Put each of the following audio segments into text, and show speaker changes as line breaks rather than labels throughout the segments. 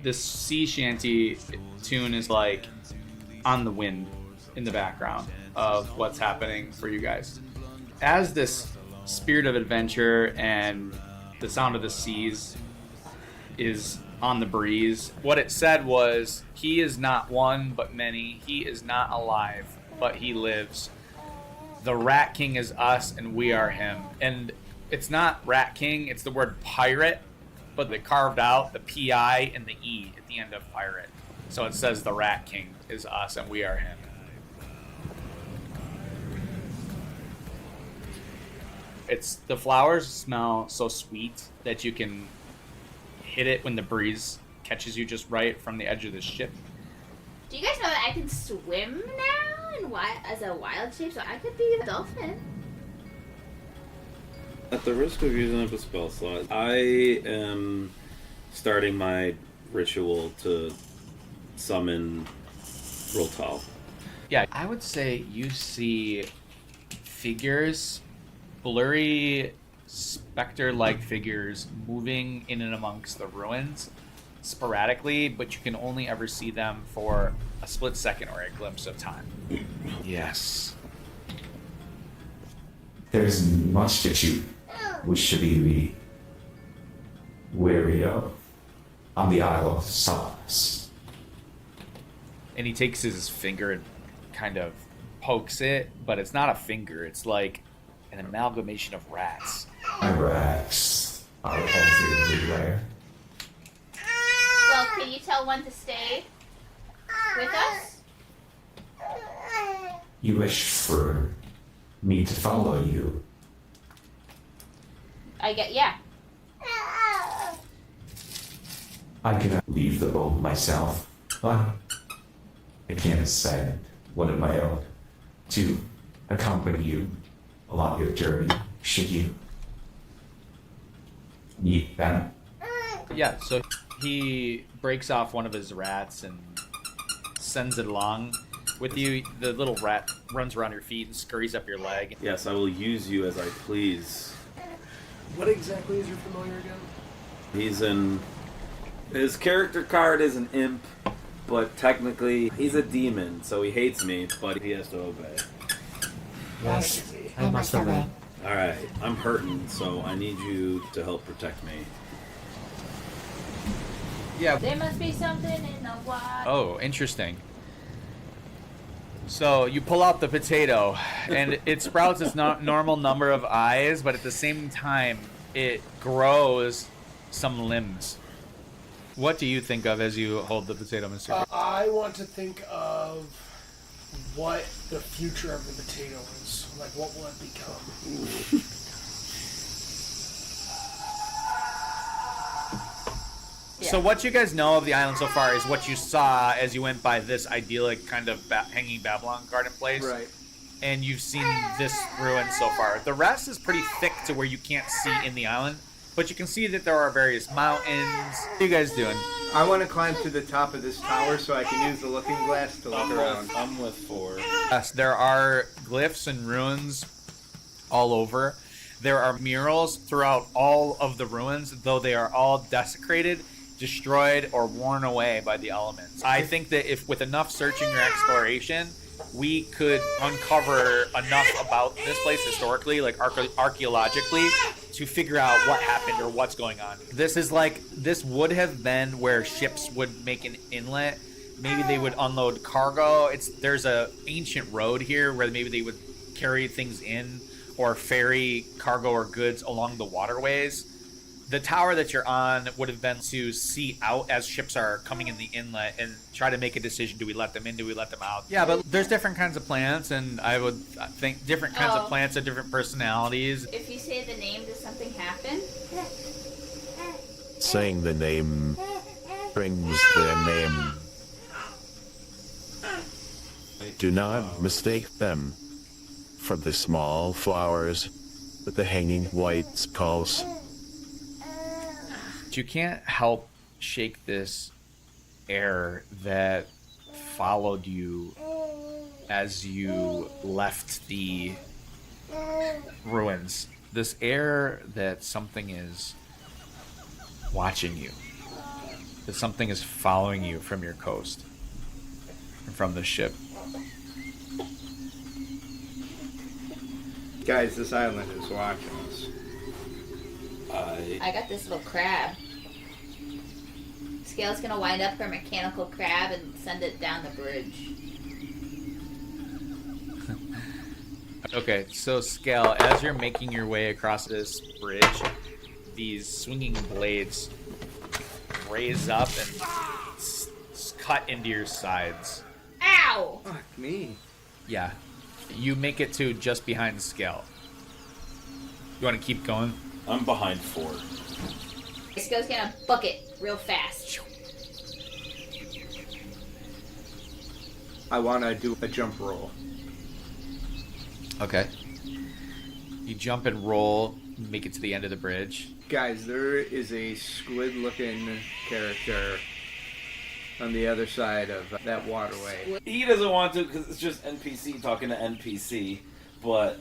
This sea shanty tune is like on the wind in the background of what's happening for you guys. As this spirit of adventure and the sound of the seas is on the breeze, what it said was, he is not one but many, he is not alive but he lives. The Rat King is us and we are him. And it's not Rat King, it's the word pirate, but they carved out the P-I and the E at the end of pirate. So it says the Rat King is us and we are him. It's the flowers smell so sweet that you can hit it when the breeze catches you just right from the edge of the ship.
Do you guys know that I can swim now as a wild shape, so I could be a dolphin?
At the risk of using up a spell slot, I am starting my ritual to summon Roltal.
Yeah, I would say you see figures, blurry, specter-like figures moving in and amongst the ruins sporadically, but you can only ever see them for a split second or a glimpse of time.
Yes. There's much that we should be wary of on the Isle of Solace.
And he takes his finger and kind of pokes it, but it's not a finger, it's like an amalgamation of rats.
My rats are everywhere.
Well, can you tell one to stay with us?
You wish for me to follow you?
Yeah.
I cannot leave the boat myself, but I can send one of my own to accompany you along your journey, should you need that.
Yeah, so he breaks off one of his rats and sends it along with you. The little rat runs around your feet and scurries up your leg.
Yes, I will use you as I please.
What exactly is your familiar again?
His character card is an imp, but technically he's a demon, so he hates me, but he has to obey.
Yes, I must obey.
Alright, I'm hurting, so I need you to help protect me.
Yeah.
There must be something in the water.
Oh, interesting. So you pull out the potato, and it sprouts its normal number of eyes, but at the same time, it grows some limbs. What do you think of as you hold the potato, Mr.
I want to think of what the future of the potato is. Like, what will it become?
So what you guys know of the island so far is what you saw as you went by this idyllic kind of hanging Babylon garden place.
Right.
And you've seen this ruin so far. The rest is pretty thick to where you can't see in the island, but you can see that there are various mountains. What are you guys doing?
I want to climb to the top of this tower so I can use the looking glass to look around.
I'm with 4.
Yes, there are glyphs and ruins all over. There are murals throughout all of the ruins, though they are all desecrated, destroyed, or worn away by the elements. I think that if with enough searching or exploration, we could uncover enough about this place historically, like archaeologically, to figure out what happened or what's going on. This would have been where ships would make an inlet. Maybe they would unload cargo. There's a ancient road here where maybe they would carry things in or ferry cargo or goods along the waterways. The tower that you're on would have been to see out as ships are coming in the inlet and try to make a decision. Do we let them in? Do we let them out? Yeah, but there's different kinds of plants, and I would think different kinds of plants have different personalities.
If you say the name, does something happen?
Saying the name brings their name. Do not mistake them for the small flowers with the hanging white skulls.
You can't help shake this air that followed you as you left the ruins. This air that something is watching you. that something is following you from your coast, from the ship.
Guys, this island is watching us.
I got this little crab. Scale's gonna wind up her mechanical crab and send it down the bridge.
Okay, so Scale, as you're making your way across this bridge, these swinging blades raise up and cut into your sides.
Ow!
Fuck me.
Yeah. You make it to just behind Scale. You want to keep going?
I'm behind 4.
Scale's gonna book it real fast.
I want to do a jump roll.
Okay. You jump and roll, make it to the end of the bridge.
Guys, there is a squid-looking character on the other side of that waterway.
He doesn't want to because it's just NPC talking to NPC, but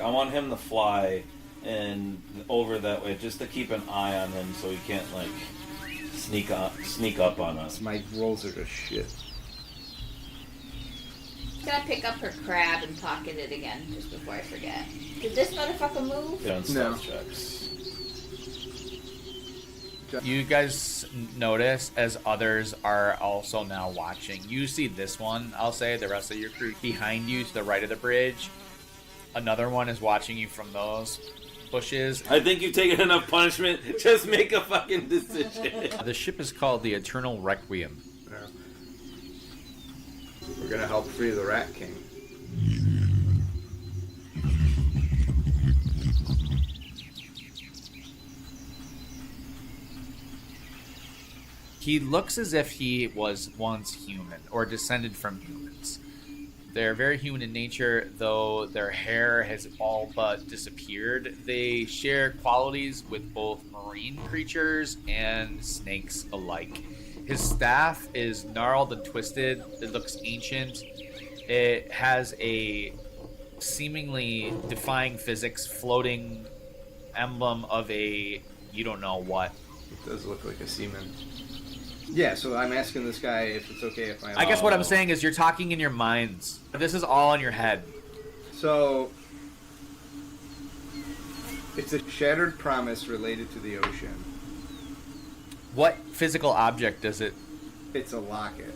I want him to fly and over that way just to keep an eye on him so he can't like sneak up on us.
My rolls are just shit.
Gonna pick up her crab and pocket it again just before I forget. Did this motherfucker move?
Doing stealth checks.
You guys notice as others are also now watching. You see this one, I'll say, the rest of your crew behind you to the right of the bridge. Another one is watching you from those bushes.
I think you've taken enough punishment. Just make a fucking decision.
The ship is called the Eternal Requiem.
We're gonna help free the Rat King.
He looks as if he was once human or descended from humans. They're very human in nature, though their hair has all but disappeared. They share qualities with both marine creatures and snakes alike. His staff is gnarled and twisted. It looks ancient. It has a seemingly defying physics floating emblem of a you don't know what.
It does look like a seaman. Yeah, so I'm asking this guy if it's okay if
I guess what I'm saying is you're talking in your minds. This is all in your head.
So, it's a shattered promise related to the ocean.
What physical object does it?
It's a locket.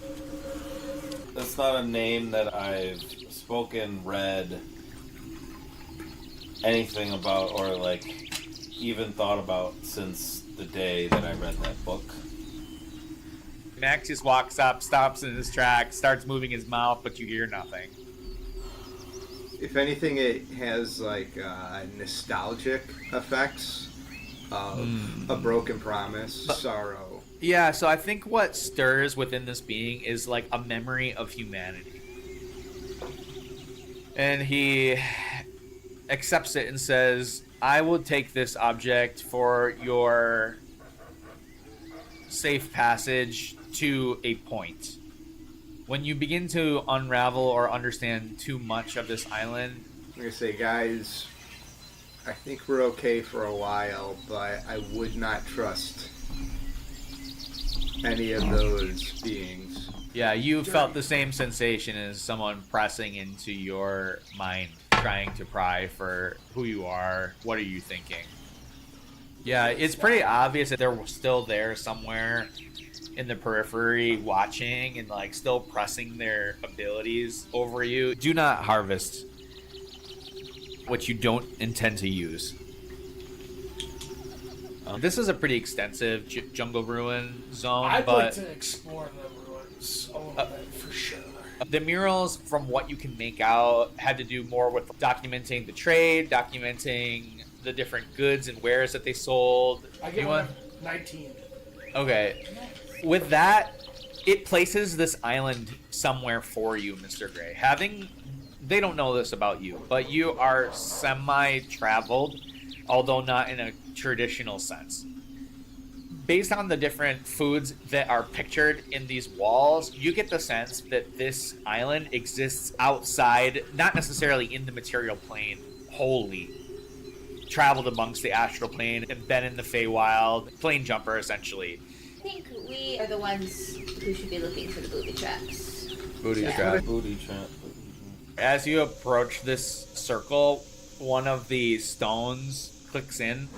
That's not a name that I've spoken, read, anything about, or like even thought about since the day that I read that book.
Max just walks up, stops in his tracks, starts moving his mouth, but you hear nothing.
If anything, it has like nostalgic effects of a broken promise, sorrow.
Yeah, so I think what stirs within this being is like a memory of humanity. And he accepts it and says, I will take this object for your safe passage to a point. When you begin to unravel or understand too much of this island,
I'm gonna say, guys, I think we're okay for a while, but I would not trust any of those beings.
yeah, you felt the same sensation as someone pressing into your mind, trying to pry for who you are, what are you thinking. Yeah, it's pretty obvious that they're still there somewhere in the periphery watching and like still pressing their abilities over you. Do not harvest what you don't intend to use. This is a pretty extensive jungle ruin zone,
I'd
but
like to explore the ruins a little bit for sure.
the murals, from what you can make out, had to do more with documenting the trade, documenting the different goods and wares that they sold.
I get
You want-
19.
Okay. With that, it places this island somewhere for you, Mr. Gray. They don't know this about you, but you are semi-traveled, although not in a traditional sense. Based on the different foods that are pictured in these walls, you get the sense that this island exists outside, not necessarily in the material plane wholly. traveled amongst the astral plane and been in the Feywild, plane jumper essentially.
I think we are the ones who should be looking for the booby traps.
Booty
Yeah.
trap.
Booty trap.
As you approach this circle, one of the stones clicks in,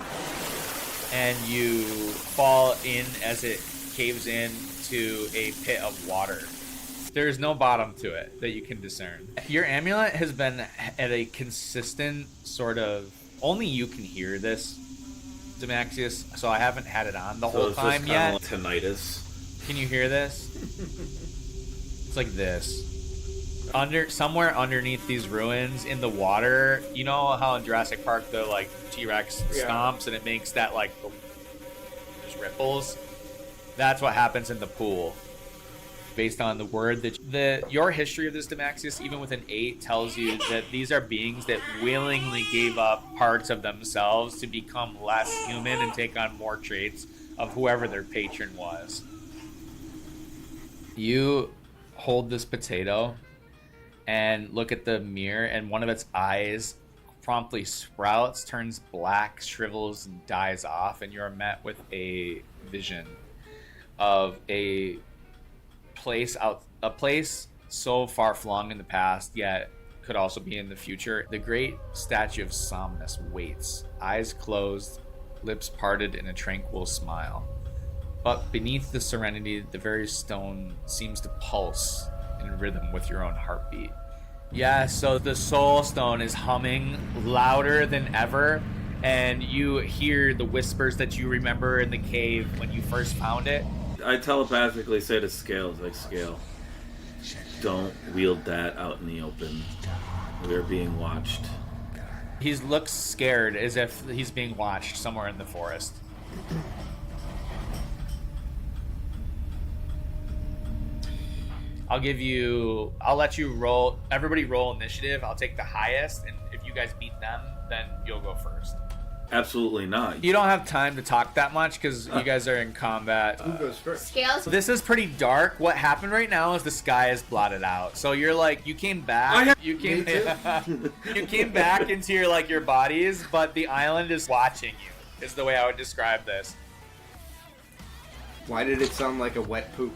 and you fall in as it caves in to a pit of water. There's no bottom to it that you can discern. Your amulet has been at a consistent sort of... Only you can hear this, Demaxius, so I haven't had it on the whole
it's
time
just
yet.
like tinnitus.
Can you hear this? It's like this. Somewhere underneath these ruins in the water, you know how in Jurassic Park the like T-Rex stomps and it makes that like just ripples? That's what happens in the pool. Based on the word that your history of this, Demaxius, even with an 8, tells you that these are beings that willingly gave up parts of themselves to become less human and take on more traits of whoever their patron was. You hold this potato and look at the mirror, and one of its eyes promptly sprouts, turns black, shrivels, and dies off, and you're met with a vision of a place so far flung in the past, yet could also be in the future. The great statue of Somnus waits, eyes closed, lips parted in a tranquil smile. But beneath the serenity, the very stone seems to pulse in rhythm with your own heartbeat. Yeah, so the soul stone is humming louder than ever, and you hear the whispers that you remember in the cave when you first found it.
I telepathically say to Scales, like, Scale, don't wield that out in the open. We are being watched.
He looks scared, as if he's being watched somewhere in the forest. I'll let you roll, everybody roll initiative. I'll take the highest, and if you guys beat them, then you'll go first.
Absolutely not.
You don't have time to talk that much because you guys are in combat.
Who goes first?
Scales.
This is pretty dark. What happened right now is the sky is blotted out. So you're like, you came back. You came back into your bodies, but the island is watching you. Is the way I would describe this.
Why did it sound like a wet poop?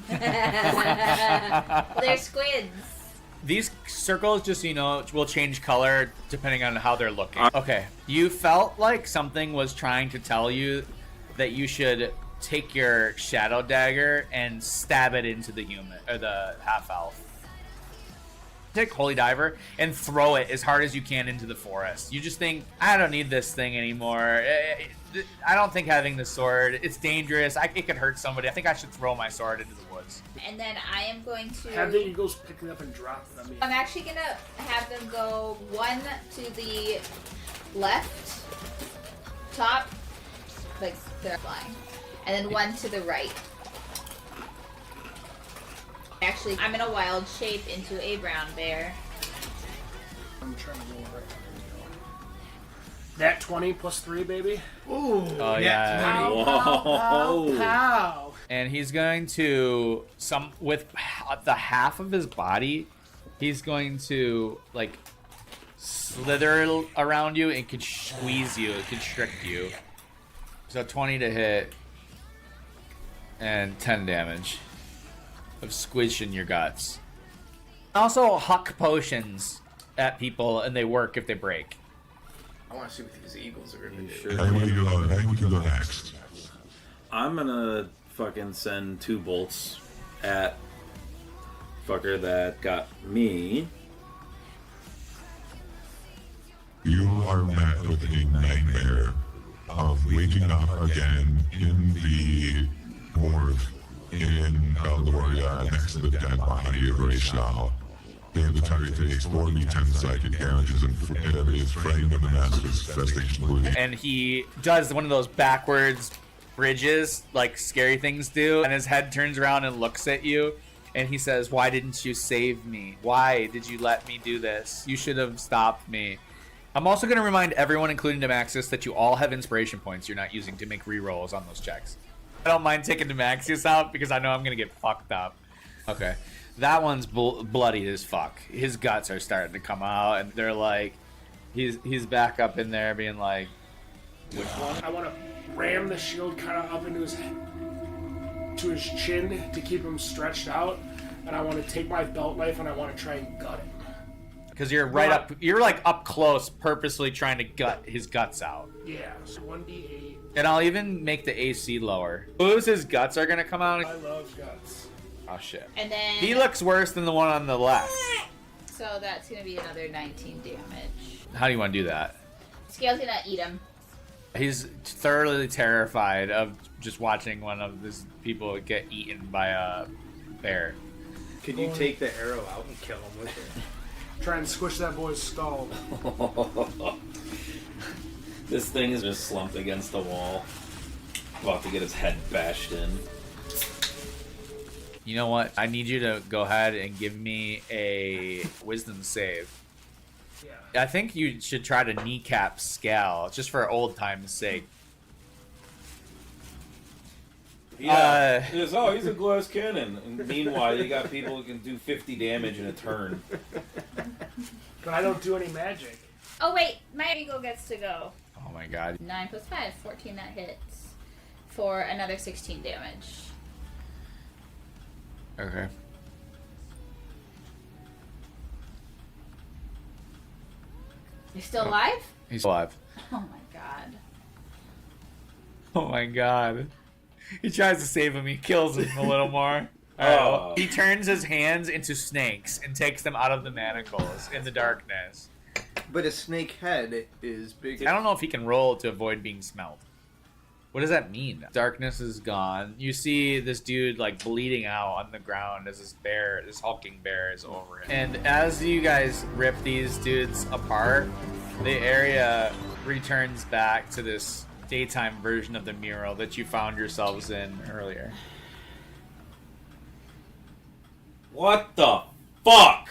They're squids.
These circles, just so you know, will change color depending on how they're looking. Okay, you felt like something was trying to tell you that you should take your shadow dagger and stab it into the human or the half elf. Take Holy Diver and throw it as hard as you can into the forest. You just think, I don't need this thing anymore. I don't think having the sword, it's dangerous. It could hurt somebody. I think I should throw my sword into the woods.
And then I am going to...
Have the eagles pick it up and drop it on me.
I'm actually going to have them go one to the left, top, like they're flying, and then one to the right. Actually, I'm in a wild shape into a brown bear.
I'm trying to roll right now. That 20 plus 3, baby. Ooh.
Oh, yeah.
Pow,
Whoa.
pow, pow.
And he's going to with the half of his body, he's going to like slither around you and can squeeze you, constrict you. So 20 to hit and 10 damage of squishing your guts. Also huck potions at people and they work if they break.
I want to see what these eagles are going to do.
Sure.
Hey, we can go next.
I'm gonna fucking send 2 bolts at fucker that got me.
You are met with a nightmare of waking up again in the morgue in Caldoria next to the dead body of Rachel. The entire takes 4d10 psychic damages and is framed in the massive infestation bleeding.
And he does one of those backwards bridges like scary things do, and his head turns around and looks at you and he says, why didn't you save me? Why did you let me do this? You should have stopped me. I'm also going to remind everyone, including Demaxius, that you all have inspiration points you're not using to make rerolls on those checks. I don't mind taking Demaxius out because I know I'm going to get fucked up. Okay, that one's bloody as fuck. His guts are starting to come out and they're like He's back up in there being like,
Which one?
I want to ram the shield kind of up into his chin to keep him stretched out, and I want to take my belt knife and I want to try and gut him.
because you're right up, you're like up close, purposely trying to gut his guts out.
Yeah, so 1d8.
And I'll even make the AC lower. Suppose his guts are gonna come out.
I love guts.
Oh shit.
And then
He looks worse than the one on the left.
so that's gonna be another 19 damage.
How do you want to do that?
Scale's gonna eat him.
He's thoroughly terrified of just watching one of his people get eaten by a bear.
Can you take the arrow out and kill him with it?
Try and squish that boy's skull.
This thing is just slumped against the wall, about to get his head bashed in.
You know what? I need you to go ahead and give me a wisdom save.
Yeah.
I think you should try to kneecap Scal, just for old time's sake.
Yeah, he's a glass cannon. And meanwhile, you got people who can do 50 damage in a turn.
But I don't do any magic.
Oh wait, my eagle gets to go.
Oh my god.
9 plus 5, 14 that hits. For another 16 damage.
Okay.
You're still alive?
He's alive.
Oh my god.
Oh my god. He tries to save him, he kills him a little more.
Oh.
He turns his hands into snakes and takes them out of the manacles in the darkness.
But a snake head is big.
I don't know if he can roll to avoid being smelled. What does that mean? Darkness is gone. You see this dude like bleeding out on the ground as this hulking bear is over him. And as you guys rip these dudes apart, the area returns back to this daytime version of the mural that you found yourselves in earlier.
What the fuck?